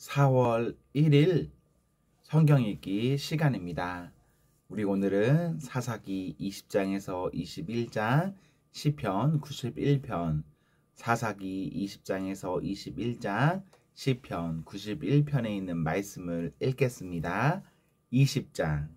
4월 1일 성경 읽기 시간입니다. 우리 오늘은 사사기 20장에서 21장, 시편 91편, 사사기 20장에서 21장, 시편 91편에 있는 말씀을 읽겠습니다. 20장.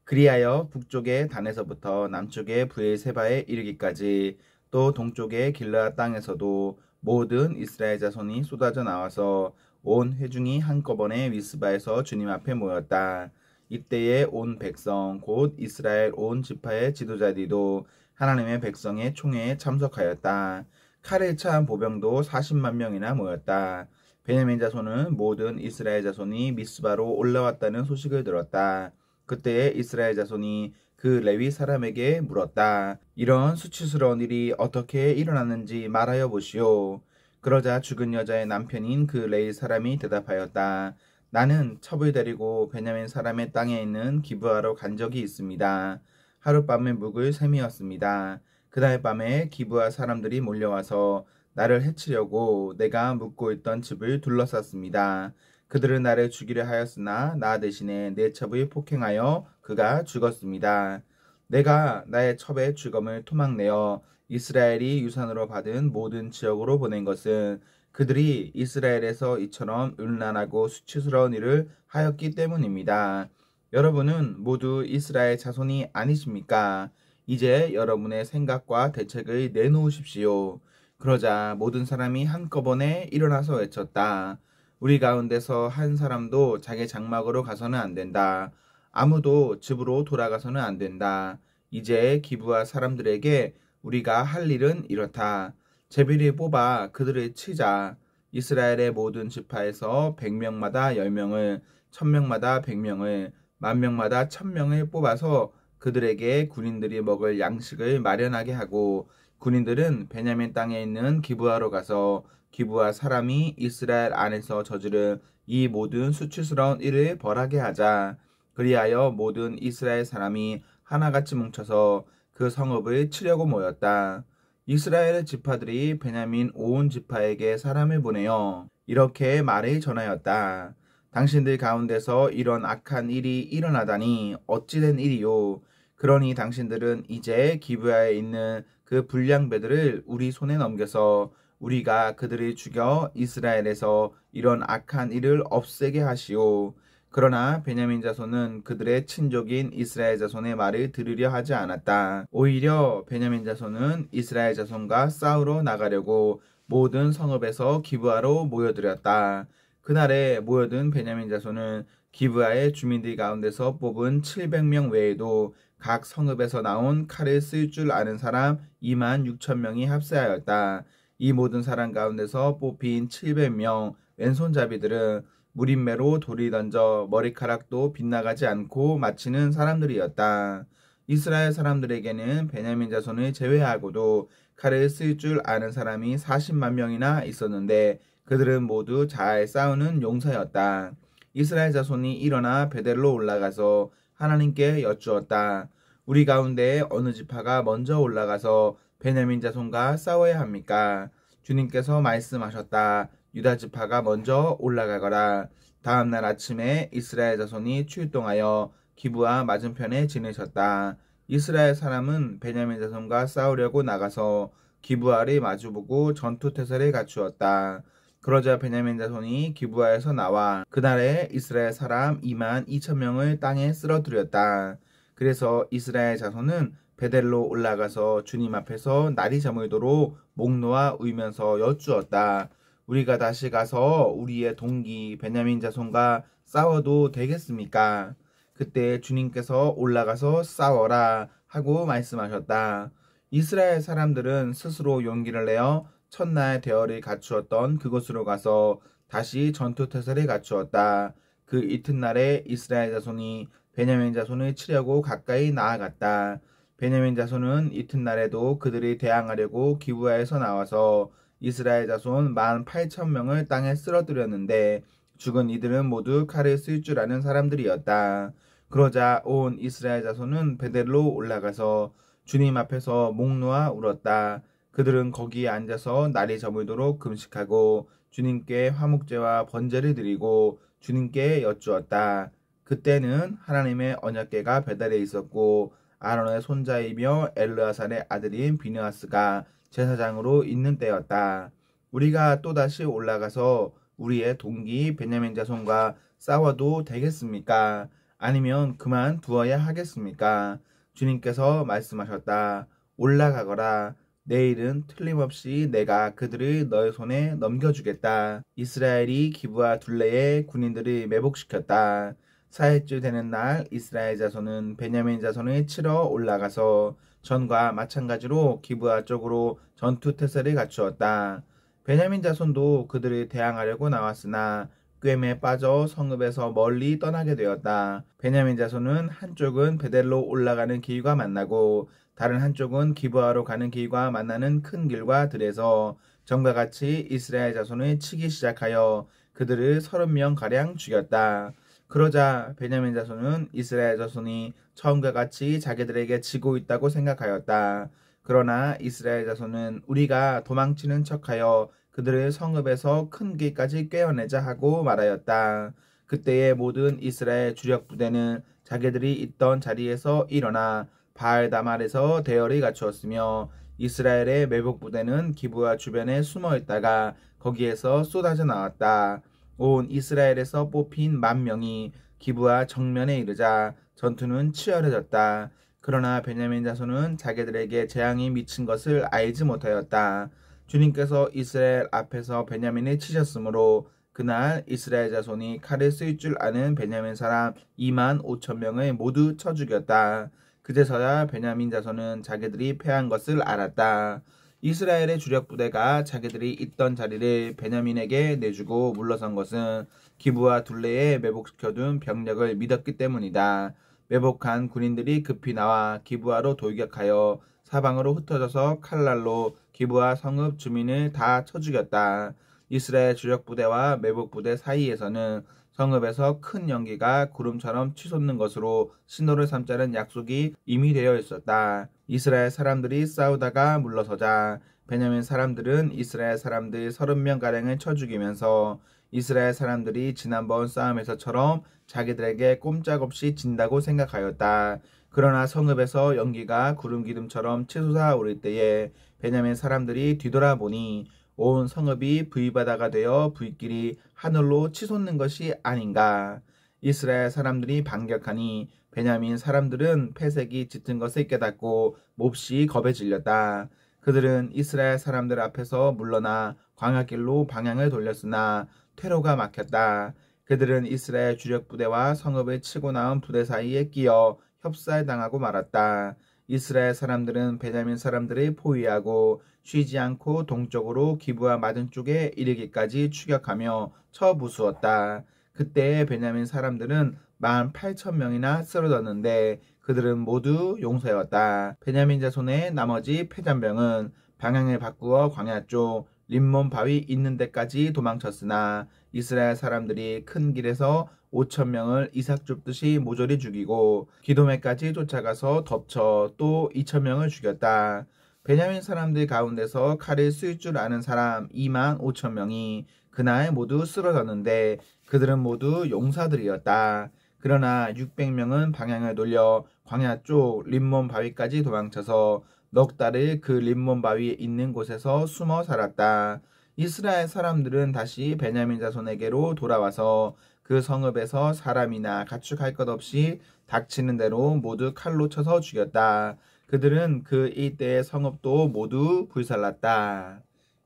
그리하여 북쪽의 단에서부터 남쪽의 브엘세바에 이르기까지 또 동쪽의 길르앗 땅에서도 모든 이스라엘 자손이 쏟아져 나와서 온 회중이 한꺼번에 미스바에서 주님 앞에 모였다. 이때에 온 백성 곧 이스라엘 온 지파의 지도자들도 하나님의 백성의 총회에 참석하였다. 칼에 찬 보병도 40만 명이나 모였다. 베냐민 자손은 모든 이스라엘 자손이 미스바로 올라왔다는 소식을 들었다. 그때에 이스라엘 자손이 그 레위 사람에게 물었다. 이런 수치스러운 일이 어떻게 일어났는지 말하여 보시오. 그러자 죽은 여자의 남편인 그 레위 사람이 대답하였다. 나는 첩을 데리고 베냐민 사람의 땅에 있는 기브아로 간 적이 있습니다. 하룻밤에 묵을 셈이었습니다. 그날 밤에 기브아 사람들이 몰려와서 나를 해치려고 내가 묵고 있던 집을 둘러쌌습니다. 그들은 나를 죽이려 하였으나 나 대신에 내 첩을 폭행하여 그가 죽었습니다. 내가 나의 첩의 죽음을 토막내어 이스라엘이 유산으로 받은 모든 지역으로 보낸 것은 그들이 이스라엘에서 이처럼 음란하고 수치스러운 일을 하였기 때문입니다. 여러분은 모두 이스라엘 자손이 아니십니까? 이제 여러분의 생각과 대책을 내놓으십시오. 그러자 모든 사람이 한꺼번에 일어나서 외쳤다. 우리 가운데서 한 사람도 자기 장막으로 가서는 안 된다. 아무도 집으로 돌아가서는 안 된다. 이제 기브아 사람들에게 우리가 할 일은 이렇다. 제비를 뽑아 그들을 치자. 이스라엘의 모든 지파에서 100명마다 10명을, 1000명마다 100명을, 10,000명마다 1000명을 뽑아서 그들에게 군인들이 먹을 양식을 마련하게 하고 군인들은 베냐민 땅에 있는 기브아로 가서 기브아 사람이 이스라엘 안에서 저지른 이 모든 수치스러운 일을 벌하게 하자. 그리하여 모든 이스라엘 사람이 하나같이 뭉쳐서 그 성읍을 치려고 모였다. 이스라엘의 지파들이 베냐민 온 지파에게 사람을 보내어 이렇게 말을 전하였다. 당신들 가운데서 이런 악한 일이 일어나다니 어찌된 일이요. 그러니 당신들은 이제 기브아에 있는 그 불량배들을 우리 손에 넘겨서 우리가 그들을 죽여 이스라엘에서 이런 악한 일을 없애게 하시오. 그러나 베냐민 자손은 그들의 친족인 이스라엘 자손의 말을 들으려 하지 않았다. 오히려 베냐민 자손은 이스라엘 자손과 싸우러 나가려고 모든 성읍에서 기브아로 모여들었다. 그날에 모여든 베냐민 자손은 기브아의 주민들 가운데서 뽑은 700명 외에도 각 성읍에서 나온 칼을 쓸 줄 아는 사람 26,000명이 합세하였다. 이 모든 사람 가운데서 뽑힌 700명 왼손잡이들은 무림매로 돌이 던져 머리카락도 빗나가지 않고 마치는 사람들이었다. 이스라엘 사람들에게는 베냐민 자손을 제외하고도 칼을 쓸 줄 아는 사람이 40만 명이나 있었는데 그들은 모두 잘 싸우는 용사였다. 이스라엘 자손이 일어나 베델로 올라가서 하나님께 여쭈었다. 우리 가운데 어느 지파가 먼저 올라가서 베냐민 자손과 싸워야 합니까? 주님께서 말씀하셨다. 유다 지파가 먼저 올라가거라. 다음날 아침에 이스라엘 자손이 출동하여 기브아 맞은편에 지내셨다. 이스라엘 사람은 베냐민 자손과 싸우려고 나가서 기브아를 마주보고 전투태세를 갖추었다. 그러자 베냐민 자손이 기브아에서 나와 그날에 이스라엘 사람 22,000명을 땅에 쓰러뜨렸다. 그래서 이스라엘 자손은 베델로 올라가서 주님 앞에서 날이 저물도록 목 놓아 울면서 여쭈었다. 우리가 다시 가서 우리의 동기 베냐민 자손과 싸워도 되겠습니까? 그때 주님께서 올라가서 싸워라 하고 말씀하셨다. 이스라엘 사람들은 스스로 용기를 내어 첫날 대열을 갖추었던 그곳으로 가서 다시 전투태세를 갖추었다. 그 이튿날에 이스라엘 자손이 베냐민 자손을 치려고 가까이 나아갔다. 베냐민 자손은 이튿날에도 그들이 대항하려고 기브아에서 나와서 이스라엘 자손 18,000명을 땅에 쓰러뜨렸는데 죽은 이들은 모두 칼을 쓸 줄 아는 사람들이었다. 그러자 온 이스라엘 자손은 베델로 올라가서 주님 앞에서 목 놓아 울었다. 그들은 거기에 앉아서 날이 저물도록 금식하고 주님께 화목제와 번제를 드리고 주님께 여쭈었다. 그때는 하나님의 언약궤가 배달해 있었고 아론의 손자이며 엘르아살의 아들인 비느하스가 제사장으로 있는 때였다. 우리가 또다시 올라가서 우리의 동기 베냐민 자손과 싸워도 되겠습니까? 아니면 그만 두어야 하겠습니까? 주님께서 말씀하셨다. 올라가거라. 내일은 틀림없이 내가 그들을 너의 손에 넘겨주겠다. 이스라엘이 기브와 둘레의 군인들을 매복시켰다. 사흘째 되는 날 이스라엘 자손은 베냐민 자손을 치러 올라가서 전과 마찬가지로 기브와 쪽으로 전투 태세를 갖추었다. 베냐민 자손도 그들을 대항하려고 나왔으나 꿰매에 빠져 성읍에서 멀리 떠나게 되었다. 베냐민 자손은 한쪽은 베델로 올라가는 길과 만나고 다른 한쪽은 기브아로 가는 길과 만나는 큰 길과 들에서 전과 같이 이스라엘 자손을 치기 시작하여 그들을 30명가량 죽였다. 그러자 베냐민 자손은 이스라엘 자손이 처음과 같이 자기들에게 지고 있다고 생각하였다. 그러나 이스라엘 자손은 우리가 도망치는 척하여 그들을 성읍에서 큰 길까지 꿰어내자 하고 말하였다. 그때의 모든 이스라엘 주력 부대는 자기들이 있던 자리에서 일어나 바알다말에서 대열을 갖추었으며 이스라엘의 매복 부대는 기브아 주변에 숨어 있다가 거기에서 쏟아져 나왔다. 온 이스라엘에서 뽑힌 10,000명이 기브아 정면에 이르자 전투는 치열해졌다. 그러나 베냐민 자손은 자기들에게 재앙이 미친 것을 알지 못하였다. 주님께서 이스라엘 앞에서 베냐민을 치셨으므로 그날 이스라엘 자손이 칼을 쓸 줄 아는 베냐민 사람 25,000명을 모두 쳐 죽였다. 그제서야 베냐민 자손은 자기들이 패한 것을 알았다. 이스라엘의 주력 부대가 자기들이 있던 자리를 베냐민에게 내주고 물러선 것은 기브와 둘레에 매복시켜둔 병력을 믿었기 때문이다. 매복한 군인들이 급히 나와 기브아로 돌격하여 사방으로 흩어져서 칼날로 기브아 성읍 주민을 다 쳐 죽였다. 이스라엘 주력 부대와 매복 부대 사이에서는 성읍에서 큰 연기가 구름처럼 치솟는 것으로 신호를 삼자는 약속이 이미 되어 있었다. 이스라엘 사람들이 싸우다가 물러서자 베냐민 사람들은 이스라엘 사람들 30명가량을 쳐 죽이면서 이스라엘 사람들이 지난번 싸움에서처럼 자기들에게 꼼짝없이 진다고 생각하였다. 그러나 성읍에서 연기가 구름 기둥처럼 치솟아 오를 때에 베냐민 사람들이 뒤돌아보니 온 성읍이 불바다가 되어 불길이 하늘로 치솟는 것이 아닌가. 이스라엘 사람들이 반격하니 베냐민 사람들은 패색이 짙은 것을 깨닫고 몹시 겁에 질렸다. 그들은 이스라엘 사람들 앞에서 물러나 광야길로 방향을 돌렸으나 퇴로가 막혔다. 그들은 이스라엘 주력 부대와 성읍을 치고 나온 부대 사이에 끼어 협살당하고 말았다. 이스라엘 사람들은 베냐민 사람들을 포위하고 쉬지 않고 동쪽으로 기브아 맞은쪽에 이르기까지 추격하며 쳐부수었다. 그때 베냐민 사람들은 18,000명이나 쓰러졌는데 그들은 모두 용사였다. 베냐민 자손의 나머지 패잔병은 방향을 바꾸어 광야 쪽 림몬 바위 있는 데까지 도망쳤으나 이스라엘 사람들이 큰 길에서 5,000명을 이삭 줍듯이 모조리 죽이고 기도메까지 쫓아가서 덮쳐 또 2,000명을 죽였다. 베냐민 사람들 가운데서 칼을 쓸 줄 아는 사람 25,000명이 그날 모두 쓰러졌는데 그들은 모두 용사들이었다. 그러나 600명은 방향을 돌려 광야 쪽 림몬 바위까지 도망쳐서 넉 달을 그 림몬 바위에 있는 곳에서 숨어 살았다. 이스라엘 사람들은 다시 베냐민 자손에게로 돌아와서 그 성읍에서 사람이나 가축할 것 없이 닥치는 대로 모두 칼로 쳐서 죽였다. 그들은 그 일대의 성읍도 모두 불살랐다.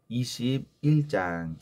21장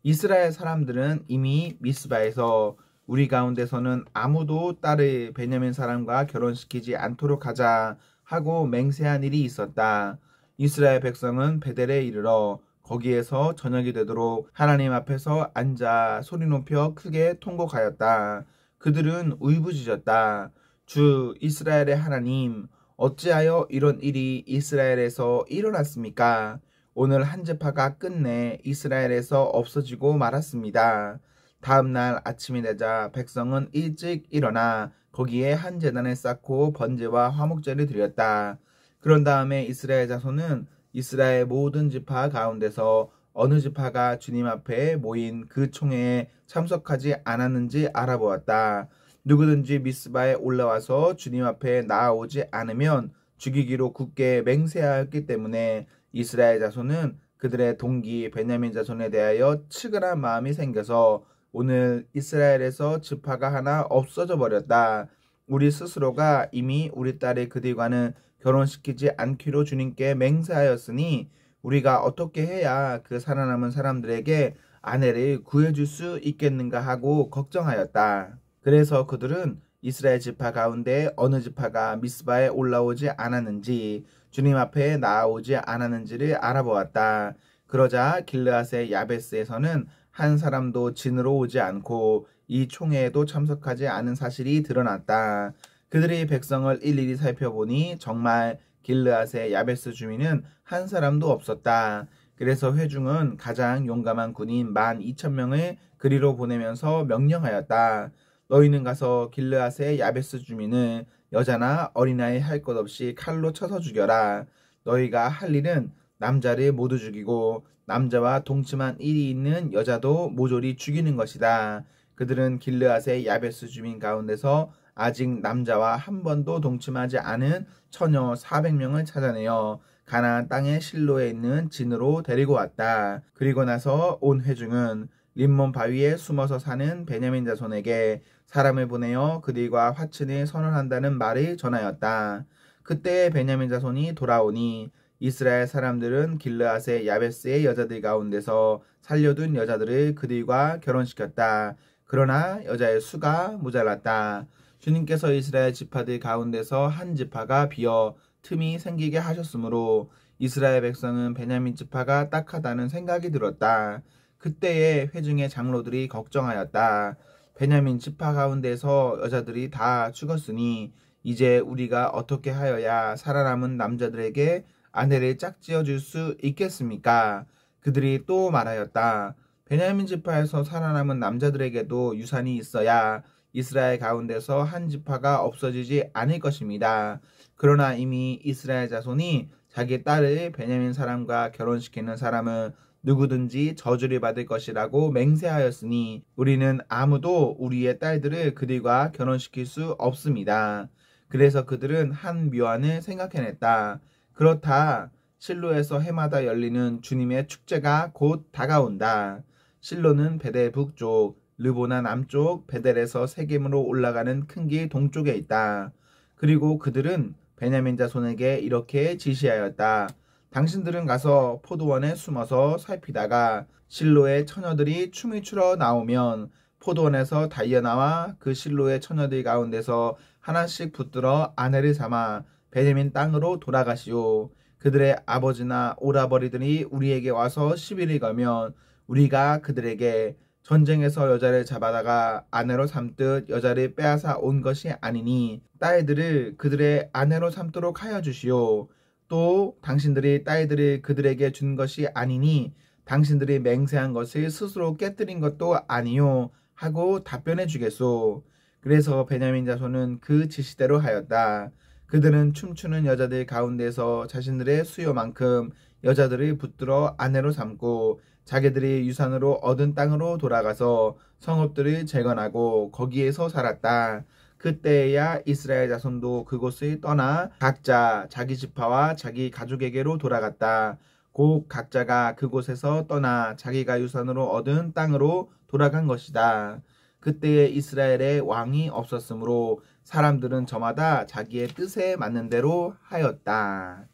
이스라엘 사람들은 이미 미스바에서 우리 가운데서는 아무도 딸을 베냐민 사람과 결혼시키지 않도록 하자 하고 맹세한 일이 있었다. 이스라엘 백성은 베델에 이르러 거기에서 저녁이 되도록 하나님 앞에서 앉아 소리 높여 크게 통곡하였다. 그들은 울부짖었다. 주 이스라엘의 하나님, 어찌하여 이런 일이 이스라엘에서 일어났습니까? 오늘 한 지파가 끝내 이스라엘에서 없어지고 말았습니다. 다음 날 아침이 되자 백성은 일찍 일어나 거기에 한 제단을 쌓고 번제와 화목제를 드렸다. 그런 다음에 이스라엘 자손은 이스라엘 모든 지파 가운데서 어느 지파가 주님 앞에 모인 그 총회에 참석하지 않았는지 알아보았다. 누구든지 미스바에 올라와서 주님 앞에 나아오지 않으면 죽이기로 굳게 맹세하였기 때문에 이스라엘 자손은 그들의 동기 베냐민 자손에 대하여 측은한 마음이 생겨서 오늘 이스라엘에서 지파가 하나 없어져 버렸다. 우리 스스로가 이미 우리 딸을 그들과는 결혼시키지 않기로 주님께 맹세하였으니 우리가 어떻게 해야 그 살아남은 사람들에게 아내를 구해줄 수 있겠는가 하고 걱정하였다. 그래서 그들은 이스라엘 지파 가운데 어느 지파가 미스바에 올라오지 않았는지 주님 앞에 나아오지 않았는지를 알아보았다. 그러자 길르앗의 야베스에서는 한 사람도 진으로 오지 않고 이 총회에도 참석하지 않은 사실이 드러났다. 그들이 백성을 일일이 살펴보니 정말 길르앗의 야베스 주민은 한 사람도 없었다. 그래서 회중은 가장 용감한 군인 12,000명을 그리로 보내면서 명령하였다. 너희는 가서 길르앗의 야베스 주민을 여자나 어린아이 할 것 없이 칼로 쳐서 죽여라. 너희가 할 일은 남자를 모두 죽이고 남자와 동침한 일이 있는 여자도 모조리 죽이는 것이다. 그들은 길르앗의 야베스 주민 가운데서 아직 남자와 한 번도 동침하지 않은 처녀 400명을 찾아내어 가나안 땅의 실로에 있는 진으로 데리고 왔다. 그리고 나서 온 회중은 림몬 바위에 숨어서 사는 베냐민 자손에게 사람을 보내어 그들과 화친을 선언한다는 말을 전하였다. 그때 베냐민 자손이 돌아오니 이스라엘 사람들은 길르앗의 야베스의 여자들 가운데서 살려둔 여자들을 그들과 결혼시켰다. 그러나 여자의 수가 모자랐다. 주님께서 이스라엘 지파들 가운데서 한 지파가 비어 틈이 생기게 하셨으므로 이스라엘 백성은 베냐민 지파가 딱하다는 생각이 들었다. 그때에 회중의 장로들이 걱정하였다. 베냐민 지파 가운데서 여자들이 다 죽었으니 이제 우리가 어떻게 하여야 살아남은 남자들에게 아내를 짝지어 줄 수 있겠습니까? 그들이 또 말하였다. 베냐민 지파에서 살아남은 남자들에게도 유산이 있어야 이스라엘 가운데서 한 지파가 없어지지 않을 것입니다. 그러나 이미 이스라엘 자손이 자기 딸을 베냐민 사람과 결혼시키는 사람은 누구든지 저주를 받을 것이라고 맹세하였으니 우리는 아무도 우리의 딸들을 그들과 결혼시킬 수 없습니다. 그래서 그들은 한 묘안을 생각해냈다. 그렇다. 실로에서 해마다 열리는 주님의 축제가 곧 다가온다. 실로는 베델 북쪽, 르보나 남쪽, 베델에서 세겜으로 올라가는 큰 길 동쪽에 있다. 그리고 그들은 베냐민 자손에게 이렇게 지시하였다. 당신들은 가서 포도원에 숨어서 살피다가 실로의 처녀들이 춤을 추러 나오면 포도원에서 달려나와 그 실로의 처녀들 가운데서 하나씩 붙들어 아내를 삼아 베냐민 땅으로 돌아가시오. 그들의 아버지나 오라버니들이 우리에게 와서 시비를 걸면 우리가 그들에게 전쟁에서 여자를 잡아다가 아내로 삼듯 여자를 빼앗아 온 것이 아니니 딸들을 그들의 아내로 삼도록 하여 주시오. 또 당신들이 딸들을 그들에게 준 것이 아니니 당신들이 맹세한 것을 스스로 깨뜨린 것도 아니요 하고 답변해 주겠소. 그래서 베냐민 자손은 그 지시대로 하였다. 그들은 춤추는 여자들 가운데서 자신들의 수요만큼 여자들을 붙들어 아내로 삼고 자기들이 유산으로 얻은 땅으로 돌아가서 성읍들을 재건하고 거기에서 살았다. 그때야 이스라엘 자손도 그곳을 떠나 각자 자기 지파와 자기 가족에게로 돌아갔다. 곧 각자가 그곳에서 떠나 자기가 유산으로 얻은 땅으로 돌아간 것이다. 그때에 이스라엘에 왕이 없었으므로 사람들은 저마다 자기의 뜻에 맞는 대로 하였다.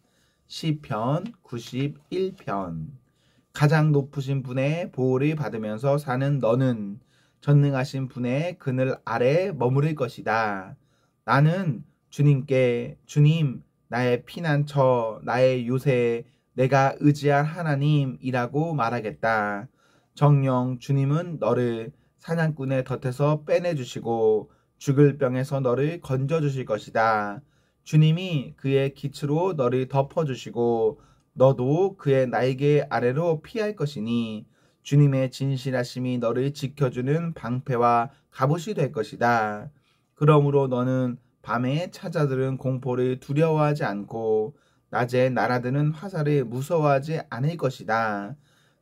시편 91편. 가장 높으신 분의 보호를 받으면서 사는 너는 전능하신 분의 그늘 아래 머무를 것이다. 나는 주님께 주님 나의 피난처 나의 요새 내가 의지할 하나님이라고 말하겠다. 정녕 주님은 너를 사냥꾼의 덫에서 빼내주시고 죽을 병에서 너를 건져주실 것이다. 주님이 그의 기츠로 너를 덮어주시고 너도 그의 날개 아래로 피할 것이니 주님의 진실하심이 너를 지켜주는 방패와 갑옷이 될 것이다. 그러므로 너는 밤에 찾아들은 공포를 두려워하지 않고 낮에 날아드는 화살을 무서워하지 않을 것이다.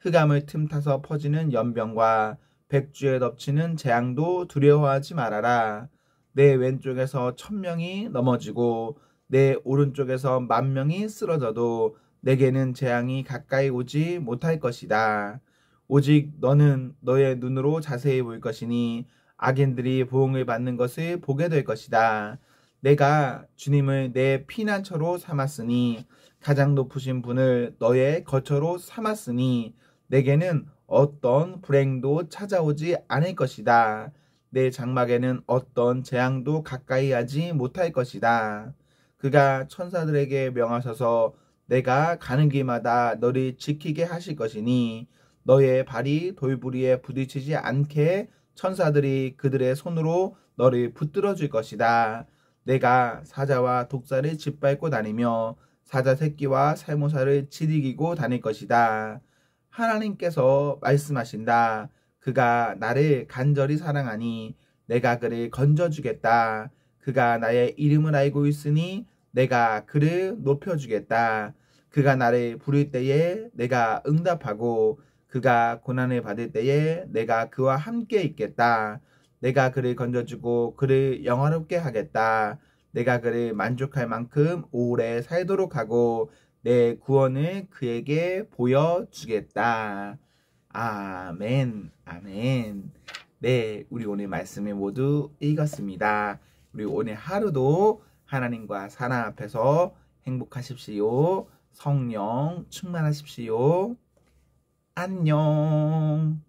흑암을 틈타서 퍼지는 연병과 백주에 덮치는 재앙도 두려워하지 말아라. 내 왼쪽에서 1000명이 넘어지고 내 오른쪽에서 10,000명이 쓰러져도 내게는 재앙이 가까이 오지 못할 것이다. 오직 너는 너의 눈으로 자세히 볼 것이니 악인들이 보응을 받는 것을 보게 될 것이다. 내가 주님을 내 피난처로 삼았으니 가장 높으신 분을 너의 거처로 삼았으니 내게는 어떤 불행도 찾아오지 않을 것이다. 내 장막에는 어떤 재앙도 가까이 하지 못할 것이다. 그가 천사들에게 명하셔서 내가 가는 길마다 너를 지키게 하실 것이니 너의 발이 돌부리에 부딪히지 않게 천사들이 그들의 손으로 너를 붙들어 줄 것이다. 내가 사자와 독사를 짓밟고 다니며 사자 새끼와 살모사를 지리기고 다닐 것이다. 하나님께서 말씀하신다. 그가 나를 간절히 사랑하니 내가 그를 건져주겠다. 그가 나의 이름을 알고 있으니 내가 그를 높여주겠다. 그가 나를 부를 때에 내가 응답하고 그가 고난을 받을 때에 내가 그와 함께 있겠다. 내가 그를 건져주고 그를 영화롭게 하겠다. 내가 그를 만족할 만큼 오래 살도록 하고 내 구원을 그에게 보여주겠다. 아멘, 아멘. 네, 우리 오늘 말씀을 모두 읽었습니다. 우리 오늘 하루도 하나님과 사랑 앞에서 행복하십시오. 성령 충만하십시오. 안녕.